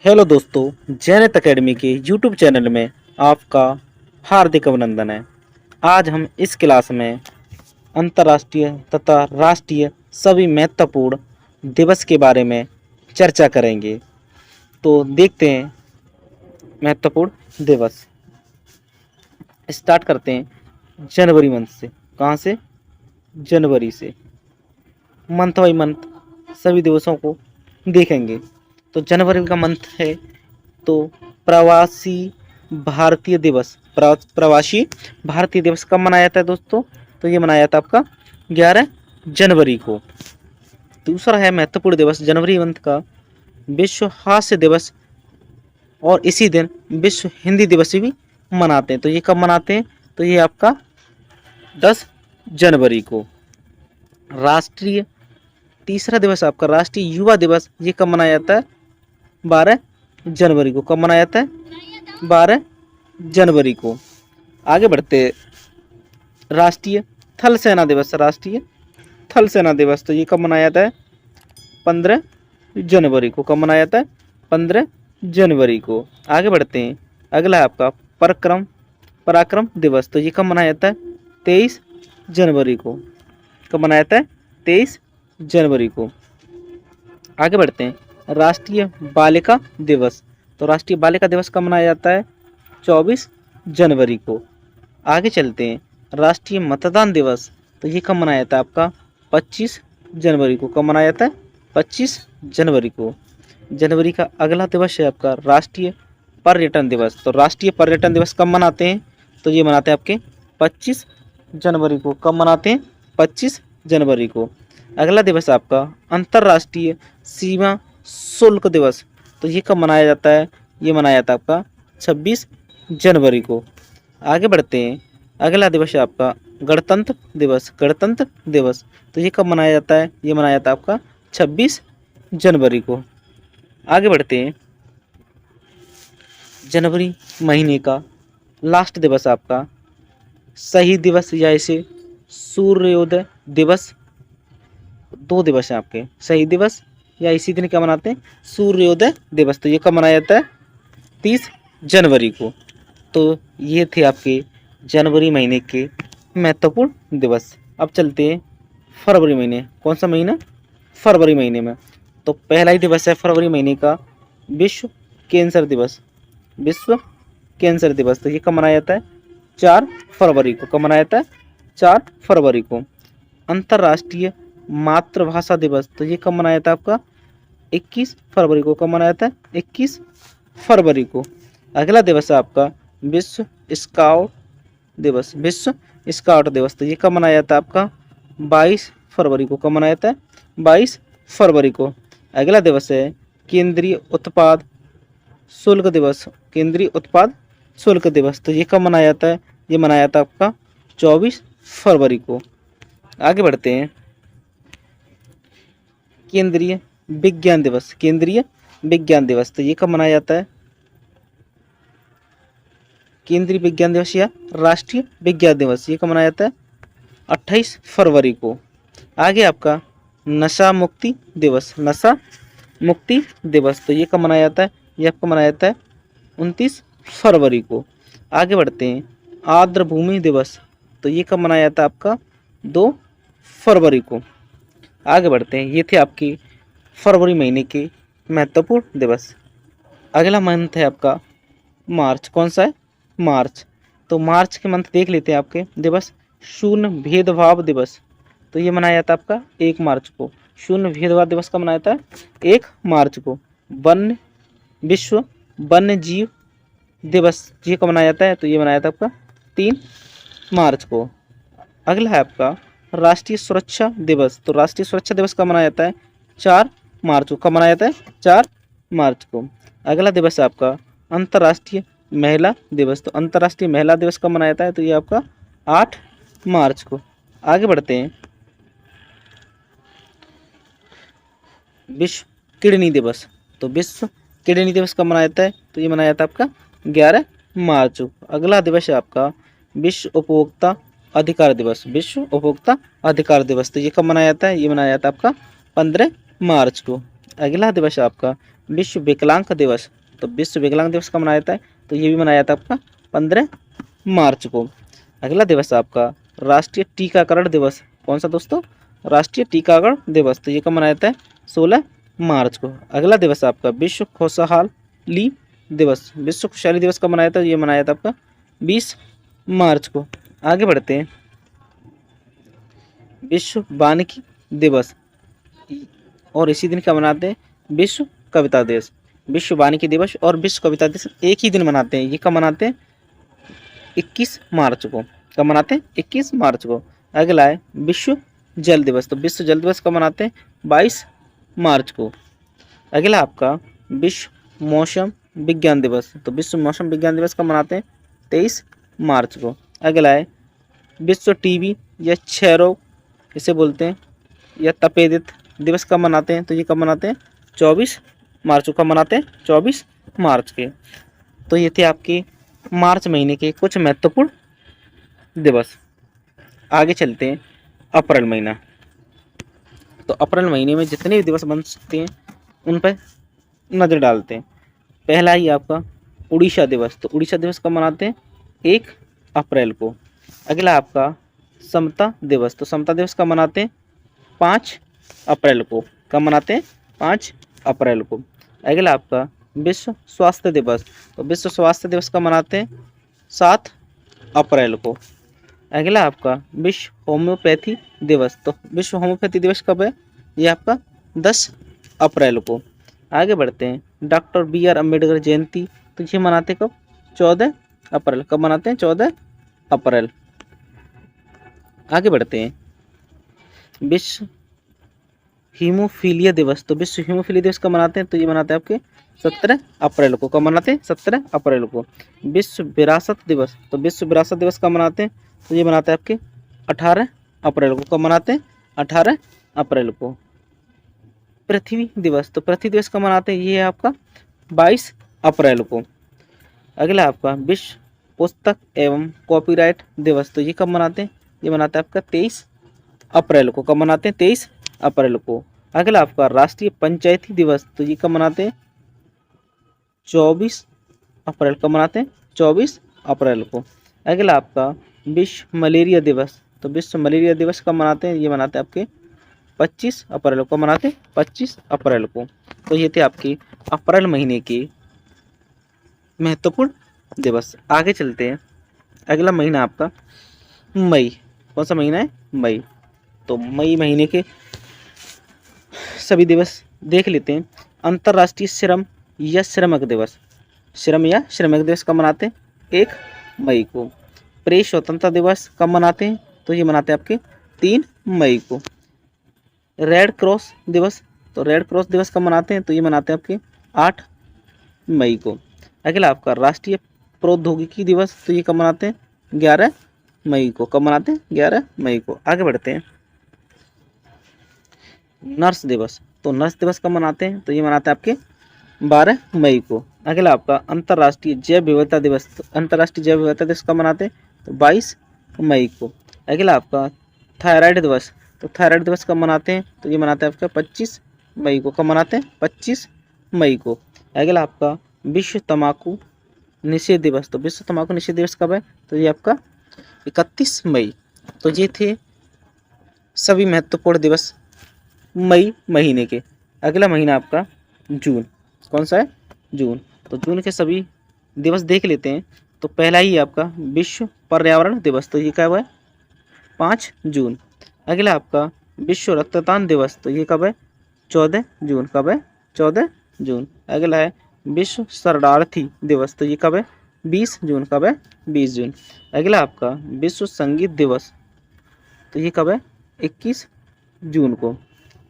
Hello दोस्तों, जैनेत academy के YouTube channel में आपका हार्दिक अभिनंदन है। आज हम इस क्लास में अंतर्राष्ट्रीय तथा राष्ट्रीय सभी महत्वपूर्ण दिवस के बारे में चर्चा करेंगे। तो देखते हैं महत्वपूर्ण दिवस। स्टार्ट करते हैं जनवरी मंथ से। कहाँ से? जनवरी से। मंथ बाई मंथ सभी दिवसों को देखेंगे। तो जनवरी का मंथ है तो प्रवासी भारतीय दिवस। प्रवासी भारतीय दिवस कब मनाया जाता है दोस्तों? तो ये मनाया जाता है आपका 11 जनवरी को। दूसरा है महत्वपूर्ण दिवस जनवरी मंथ का विश्व हास्य दिवस, और इसी दिन विश्व हिंदी दिवस भी मनाते हैं। तो ये कब मनाते हैं? तो ये आपका 10 जनवरी को। राष्ट्रीय तीसरा दिवस आपका राष्ट्रीय युवा दिवस, ये कब मनाया जाता है? 12 जनवरी को। कब मनाया जाता है? 12 जनवरी को। आगे बढ़ते राष्ट्रीय थल सेना दिवस। राष्ट्रीय थल सेना दिवस, तो ये कब मनाया जाता है? 15 जनवरी को। कब मनाया जाता है? 15 जनवरी को। आगे बढ़ते हैं, अगला है आपका पराक्रम दिवस, तो ये कब मनाया जाता है? 23 जनवरी को। कब मनाया जाता है? 23 जनवरी को। आगे बढ़ते हैं राष्ट्रीय बालिका दिवस, तो राष्ट्रीय बालिका दिवस कब मनाया जाता है? 24 जनवरी को। आगे चलते हैं राष्ट्रीय मतदान दिवस, तो ये कब मनाया जाता है आपका? 25 जनवरी को। कब मनाया जाता है? 25 जनवरी को। जनवरी का अगला दिवस है आपका राष्ट्रीय पर्यटन दिवस, तो राष्ट्रीय पर्यटन दिवस कब मनाते हैं? तो ये मनाते हैं आपके 25 जनवरी को। कब मनाते हैं? 25 जनवरी को। अगला दिवस आपका अंतर्राष्ट्रीय सीमा शुल्क दिवस, तो ये कब मनाया जाता है? ये मनाया जाता है आपका 26 जनवरी को। आगे बढ़ते हैं, अगला दिवस है आपका गणतंत्र दिवस। गणतंत्र दिवस, तो ये कब मनाया जाता है? ये मनाया जाता है आपका 26 जनवरी को। आगे बढ़ते हैं, जनवरी महीने का लास्ट दिवस आपका शहीद दिवस, या इसे सूर्योदय दिवस। दो दिवस हैं आपके, शहीद दिवस या इसी दिन क्या मनाते हैं? सूर्योदय दिवस। तो ये कब मनाया जाता है? 30 जनवरी को। तो ये थे आपके जनवरी महीने के महत्वपूर्ण दिवस। अब चलते हैं फरवरी महीने। कौन सा महीना? फरवरी महीने में। तो पहला ही दिवस है फरवरी महीने का विश्व कैंसर दिवस। विश्व कैंसर दिवस, तो ये कब मनाया जाता है? 4 फरवरी को। कब मनाया जाता है? 4 फरवरी को। अंतर्राष्ट्रीय मातृभाषा दिवस, तो ये कब मनाया जाता है आपका? 21 फरवरी को। कब मनाया जाता है? 21 फरवरी को। अगला दिवस है आपका विश्व स्काउट दिवस। विश्व स्काउट दिवस, तो ये कब मनाया जाता है आपका? 22 फरवरी को। कब मनाया जाता है? 22 फरवरी को। अगला दिवस है केंद्रीय उत्पाद शुल्क दिवस। केंद्रीय उत्पाद शुल्क दिवस, तो ये कब मनाया जाता है? ये मनाया जाता है आपका 24 फरवरी को। आगे बढ़ते हैं, केंद्रीय विज्ञान दिवस। केंद्रीय विज्ञान दिवस, तो ये कब मनाया जाता है? केंद्रीय विज्ञान दिवस या राष्ट्रीय विज्ञान दिवस, ये कब मनाया जाता है? 28 फरवरी को। आगे आपका नशा मुक्ति दिवस। नशा मुक्ति दिवस, तो ये कब मनाया जाता है? ये आपका मनाया जाता है 29 फरवरी को। आगे बढ़ते हैं, आर्द्र भूमि दिवस, तो ये कब मनाया जाता है आपका? 2 फरवरी को। आगे बढ़ते हैं, ये थे आपकी फरवरी महीने के महत्वपूर्ण दिवस। अगला मंथ है आपका मार्च। कौन सा है? मार्च। तो मार्च के मंथ देख लेते हैं आपके दिवस। शून्य भेदभाव दिवस, तो ये मनाया जाता है आपका 1 मार्च को। शून्य भेदभाव दिवस का मनाया जाता है 1 मार्च को। विश्व वन्य जीव दिवस, ये कब मनाया जाता है? तो ये मनाया जाता है आपका 3 मार्च को। अगला है आपका राष्ट्रीय सुरक्षा दिवस, तो राष्ट्रीय सुरक्षा दिवस कब मनाया जाता है? 4 मार्च को। कब मनाया जाता है? 4 मार्च को। अगला दिवस है आपका अंतर्राष्ट्रीय महिला दिवस, तो अंतर्राष्ट्रीय महिला दिवस कब मनाया जाता है? तो ये आपका 8 मार्च को। आगे बढ़ते हैं, विश्व किडनी दिवस, तो विश्व किडनी दिवस कब मनाया जाता है? तो ये मनाया जाता है आपका 11 मार्च को। अगला दिवस है आपका विश्व उपभोक्ता अधिकार दिवस। विश्व उपभोक्ता अधिकार दिवस, तो ये कब मनाया जाता है? ये मनाया जाता है आपका 15 मार्च को। अगला दिवस है आपका विश्व विकलांग दिवस। तो विश्व विकलांग दिवस कब मनाया जाता है? तो ये भी मनाया जाता है आपका 15 मार्च को। अगला दिवस है आपका राष्ट्रीय टीकाकरण दिवस। कौन सा दोस्तों? राष्ट्रीय टीकाकरण दिवस। तो ये कब मनाया जाता है? 16 मार्च को। अगला दिवस है आपका विश्व खुशहाली दिवस। विश्व खुशहाली दिवस कब मनाया था? ये मनाया था आपका 20 मार्च को। आगे बढ़ते हैं, विश्व वानिकी दिवस, और इसी दिन क्या मनाते हैं? विश्व कविता दिवस। विश्व वानिकी दिवस और विश्व कविता दिवस एक ही दिन मनाते हैं। ये कब मनाते हैं? 21 मार्च को। कब मनाते हैं? 21 मार्च को। अगला है विश्व जल दिवस। तो विश्व जल दिवस कब मनाते हैं? 22 मार्च को। अगला आपका विश्व मौसम विज्ञान दिवस। तो विश्व मौसम विज्ञान दिवस कब मनाते हैं? 23 मार्च को। अगला है विश्व टीबी या क्षय रोग इसे बोलते हैं या तपेदिक दिवस कब मनाते हैं? तो ये कब मनाते हैं? 24 मार्च को। कब मनाते हैं? 24 मार्च के। तो ये थे आपके मार्च महीने के कुछ महत्वपूर्ण दिवस। आगे चलते हैं अप्रैल महीना। तो अप्रैल महीने में जितने भी दिवस बन सकते हैं उन पर नज़र डालते हैं। पहला ही आपका उड़ीसा दिवस। तो उड़ीसा दिवस कब मनाते हैं? 1 अप्रैल को। अगला आपका समता दिवस। तो समता दिवस कब मनाते हैं? 5 अप्रैल को। कब मनाते हैं? 5 अप्रैल को। अगला आपका विश्व स्वास्थ्य दिवस। तो विश्व स्वास्थ्य दिवस कब मनाते हैं? 7 अप्रैल को। अगला आपका विश्व होम्योपैथी दिवस। तो विश्व होम्योपैथी दिवस कब है? ये आपका 10 अप्रैल को। आगे बढ़ते हैं, डॉक्टर BR अम्बेडकर जयंती। तो ये मनाते कब? 14 अप्रैल। कब मनाते हैं? 14 अप्रैल। आगे बढ़ते हैं, विश्व हीमोफीलिया दिवस। तो विश्व हीमोफीलिया दिवस कब मनाते हैं? तो ये मनाते हैं आपके 17 अप्रैल को। कब मनाते हैं? 17 अप्रैल को। विश्व विरासत दिवस। तो विश्व विरासत दिवस कब मनाते हैं? तो ये मनाते हैं आपके 18 अप्रैल को। कब मनाते हैं? 18 अप्रैल को। पृथ्वी दिवस। तो पृथ्वी दिवस कब मनाते हैं? ये है आपका 22 अप्रैल को। अगला आपका विश्व पुस्तक एवं कॉपीराइट दिवस। तो ये कब मनाते हैं? ये मनाते हैं आपका 23 अप्रैल को। कब मनाते हैं? 23 अप्रैल को। अगला आपका राष्ट्रीय पंचायती दिवस। तो ये कब मनाते हैं? 24 अप्रैल। कब मनाते हैं? 24 अप्रैल को। अगला आपका विश्व मलेरिया दिवस। तो विश्व मलेरिया दिवस कब मनाते हैं? ये मनाते हैं आपके 25 अप्रैल को। मनाते हैं 25 अप्रैल को। तो ये थे आपकी अप्रैल महीने के महत्वपूर्ण दिवस। आगे चलते हैं, अगला महीना आपका मई। कौन सा महीना है? मई। तो मई महीने के सभी दिवस देख लेते हैं। अंतर्राष्ट्रीय श्रम या श्रमिक दिवस। श्रम या श्रमिक दिवस कब मनाते हैं? 1 मई को। प्रेस स्वतंत्रता दिवस कब मनाते हैं? तो ये मनाते हैं आपके 3 मई को। रेड क्रॉस दिवस। तो रेड क्रॉस दिवस कब मनाते हैं? तो ये मनाते हैं आपके 8 मई को। अगला आपका राष्ट्रीय प्रौद्योगिकी दिवस। तो ये कब मनाते हैं? 11 मई को। कब मनाते हैं? 11 मई को। आगे बढ़ते हैं, नर्स दिवस। तो नर्स दिवस कब मनाते हैं? तो ये मनाते हैं आपके 12 मई को। अगला आपका अंतर्राष्ट्रीय जैव विविधता दिवस। तो अंतर्राष्ट्रीय जैव विविधता दिवस कब मनाते हैं? तो 22 मई को। अगला आपका थायराइड दिवस। तो थायराइड दिवस कब मनाते हैं? तो ये मनाते हैं आपका 25 मई को। कब मनाते हैं? 25 मई को। अगला आपका विश्व तंबाकू निषेध दिवस। तो विश्व तंबाकू निषेध दिवस कब है? तो ये आपका 31 मई। तो ये थे सभी महत्वपूर्ण दिवस मई महीने के। अगला महीना आपका जून। कौन सा है? जून। तो जून के सभी दिवस देख लेते हैं। तो पहला ही आपका विश्व पर्यावरण दिवस। तो ये कब है? 5 जून। अगला आपका विश्व रक्तदान दिवस। तो ये कब है? 14 जून। कब है? 14 जून। अगला है विश्व शरणार्थी दिवस। तो ये कब है? 20 जून। कब है? 20 जून। अगला आपका विश्व संगीत दिवस। तो ये कब है? 21 जून को।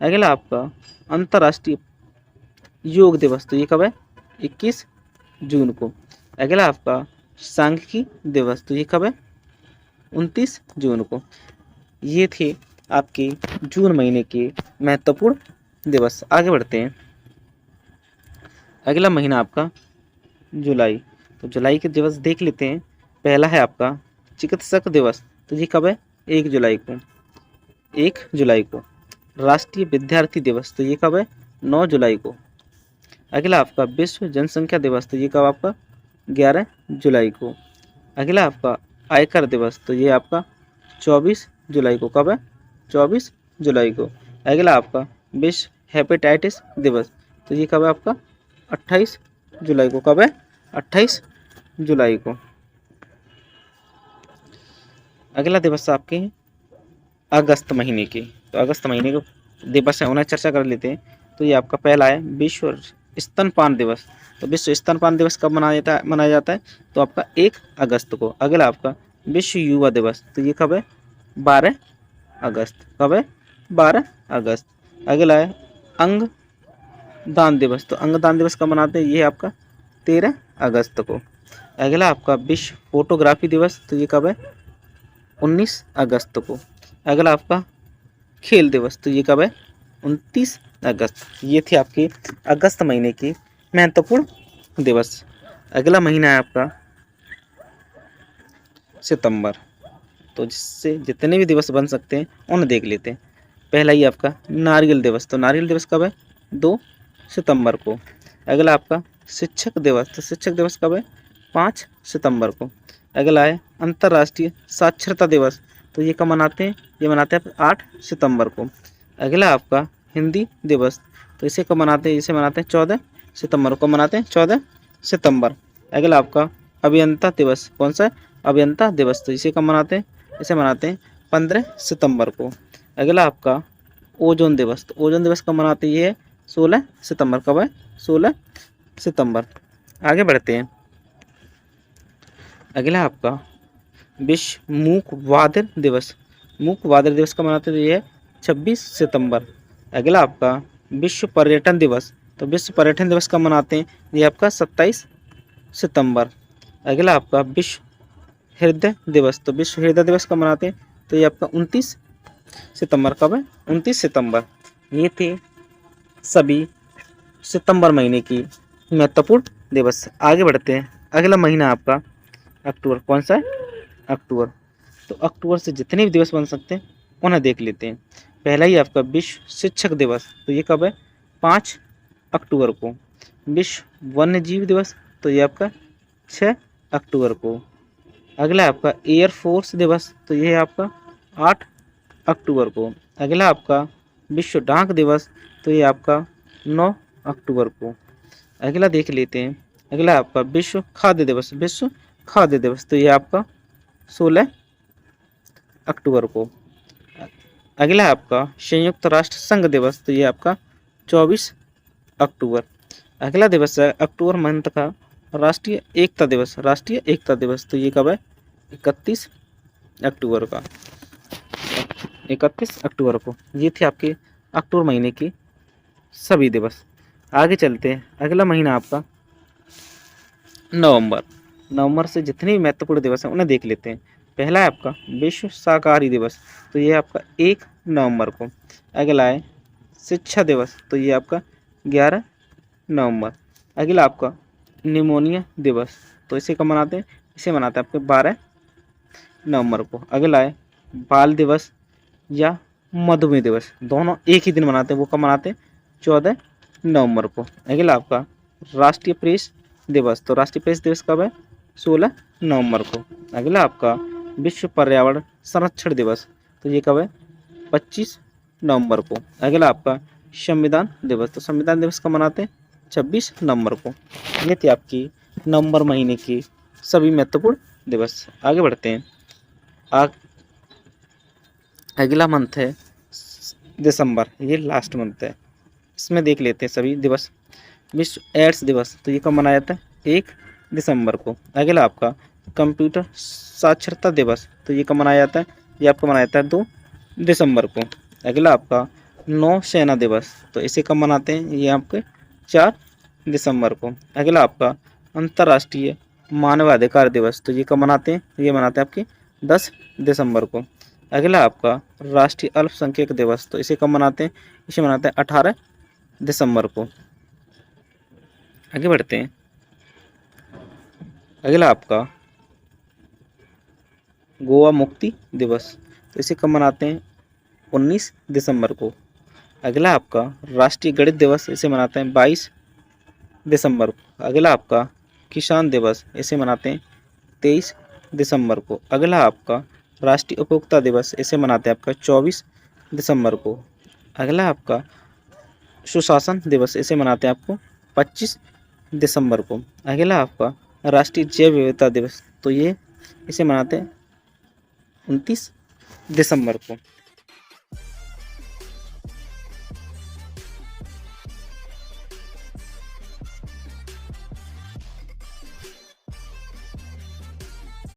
अगला आपका अंतर्राष्ट्रीय योग दिवस। तो ये कब है? 21 जून को। अगला आपका सांख्यिकी दिवस। तो ये कब है? 29 जून को। ये थे आपके जून महीने के महत्वपूर्ण दिवस। आगे बढ़ते हैं, अगला महीना आपका जुलाई। तो जुलाई के दिवस देख लेते हैं। पहला है आपका चिकित्सक दिवस। तो ये कब है? 1 जुलाई को। 1 जुलाई को। राष्ट्रीय विद्यार्थी दिवस। तो ये कब है? 9 जुलाई को। अगला आपका विश्व जनसंख्या दिवस, तो ये कब आपका 11 जुलाई को। अगला आपका आयकर दिवस, तो ये आपका 24 जुलाई को। कब है? 24 जुलाई को। अगला आपका विश्व हेपेटाइटिस दिवस, तो ये कब है आपका 28 जुलाई को। कब है? 28 जुलाई को। अगला दिवस आपके हैं अगस्त महीने के, तो अगस्त महीने के दिवस है उन्हें चर्चा कर लेते हैं। तो ये आपका पहला है विश्व स्तनपान दिवस। तो विश्व स्तनपान दिवस कब मनाया जाता है? तो आपका 1 अगस्त को। अगला आपका विश्व युवा दिवस, तो ये कब है? 12 अगस्त। कब है? 12 अगस्त। अगला है अंग दान दिवस, तो अंग दान दिवस कब मनाते हैं? ये आपका 13 अगस्त को। अगला आपका विश्व फोटोग्राफी दिवस, तो ये कब है? 19 अगस्त को। अगला आपका खेल दिवस, तो ये कब है? 29 अगस्त। ये थे आपके अगस्त महीने के महत्वपूर्ण दिवस। अगला महीना है आपका सितंबर, तो जिससे जितने भी दिवस बन सकते हैं उन्हें देख लेते हैं। पहला ही आपका नारियल दिवस, तो नारियल दिवस कब है? 2 सितंबर को। अगला आपका शिक्षक दिवस, तो शिक्षक दिवस कब है? 5 सितंबर को। अगला है अंतर्राष्ट्रीय साक्षरता दिवस, तो ये कब मनाते हैं? ये मनाते हैं 8 सितंबर को। अगला आपका हिंदी दिवस, तो इसे कब मनाते हैं? इसे मनाते हैं 14 सितंबर को। मनाते हैं 14 सितंबर। अगला आपका अभियंता दिवस, कौन सा है? अभियंता दिवस, तो इसे कब मनाते हैं? इसे मनाते हैं 15 सितंबर को। अगला आपका ओजोन दिवस, तो ओजोन दिवस कब मनाते हैं? ये है 16 सितंबर। कब है? 16 सितंबर। आगे बढ़ते हैं। अगला आपका विश्व मूक बधिर दिवस, मूक बधिर दिवस कब मनाते हैं? तो ये है 26 सितंबर। अगला आपका विश्व पर्यटन दिवस, तो विश्व पर्यटन दिवस कब मनाते हैं? ये आपका 27 सितंबर। अगला आपका विश्व हृदय दिवस, तो विश्व हृदय दिवस कब मनाते हैं? तो ये आपका 29 सितंबर। कब है? 29 सितंबर। ये थे सभी सितंबर महीने की महत्वपूर्ण दिवस। आगे बढ़ते हैं। अगला महीना आपका अक्टूबर, कौन सा है? अक्टूबर। तो अक्टूबर से जितने भी दिवस बन सकते हैं उन्हें देख लेते हैं। पहला ही आपका विश्व शिक्षक दिवस, तो ये कब है? 5 अक्टूबर को। विश्व वन्य जीव दिवस, तो ये आपका 6 अक्टूबर को। अगला आपका एयरफोर्स दिवस, तो ये है आपका 8 अक्टूबर को। अगला आपका विश्व डाक दिवस, तो ये आपका 9 अक्टूबर को। अगला देख लेते हैं। अगला आपका विश्व खाद्य दिवस, विश्व खाद्य दिवस, तो ये आपका 16 अक्टूबर को। अगला आपका संयुक्त राष्ट्र संघ दिवस, तो ये आपका 24 अक्टूबर। अगला दिवस है अक्टूबर मंथ का राष्ट्रीय एकता दिवस, राष्ट्रीय एकता दिवस, तो ये कब है? 31 अक्टूबर का। 31 अक्टूबर को। ये थे आपके अक्टूबर महीने के सभी दिवस। आगे चलते हैं। अगला महीना आपका नवंबर। नवंबर से जितने भी महत्वपूर्ण दिवस हैं उन्हें देख लेते हैं। पहला है आपका विश्व शाकाहारी दिवस, तो ये आपका 1 नवंबर को। अगला है शिक्षा दिवस, तो ये आपका 11 नवंबर। अगला आपका निमोनिया दिवस, तो इसे कब मनाते हैं? इसे मनाते हैं आपके 12 नवंबर को। अगला है बाल दिवस या मधुमेह दिवस, दोनों एक ही दिन मनाते हैं। वो कब मनाते हैं? 14 नवंबर को। अगला आपका राष्ट्रीय प्रेस दिवस, तो राष्ट्रीय प्रेस दिवस कब है? 16 नवंबर को। अगला आपका विश्व पर्यावरण संरक्षण दिवस, तो ये कब है? 25 नवंबर को। अगला आपका संविधान दिवस, तो संविधान दिवस कब मनाते हैं? 26 नवंबर को। ये थे आपकी नवंबर महीने की सभी महत्वपूर्ण दिवस। आगे बढ़ते हैं। अगला मंथ है दिसंबर, ये लास्ट मंथ है। इसमें देख लेते हैं सभी दिवस। विश्व एड्स दिवस, तो ये कब मनाया जाता है? 1 दिसंबर को। अगला आपका कंप्यूटर साक्षरता दिवस, तो ये कब मनाया जाता है? ये आपका मनाया जाता है 2 दिसंबर को। अगला आपका नौसेना दिवस, तो इसे कब मनाते हैं? ये आपके 4 दिसंबर को। अगला आपका अंतर्राष्ट्रीय मानवाधिकार दिवस, तो ये कब मनाते हैं? ये मनाते हैं आपके 10 दिसंबर को। अगला आपका राष्ट्रीय अल्पसंख्यक दिवस, तो इसे कब मनाते हैं? इसे मनाते हैं 18 दिसंबर को। आगे बढ़ते हैं। अगला आपका गोवा मुक्ति दिवस, तो इसे कब मनाते हैं? 19 दिसंबर को। अगला आपका राष्ट्रीय गणित दिवस, इसे मनाते हैं 22 दिसंबर को। अगला आपका किसान दिवस, इसे मनाते हैं 23 दिसंबर को। अगला आपका राष्ट्रीय उपभोक्ता दिवस, इसे मनाते हैं आपका 24 दिसंबर को। अगला आपका सुशासन दिवस, इसे मनाते हैं आपको 25 दिसंबर को। अगला आपका राष्ट्रीय जैव विविधता दिवस, तो ये इसे मनाते हैं 29 दिसंबर को।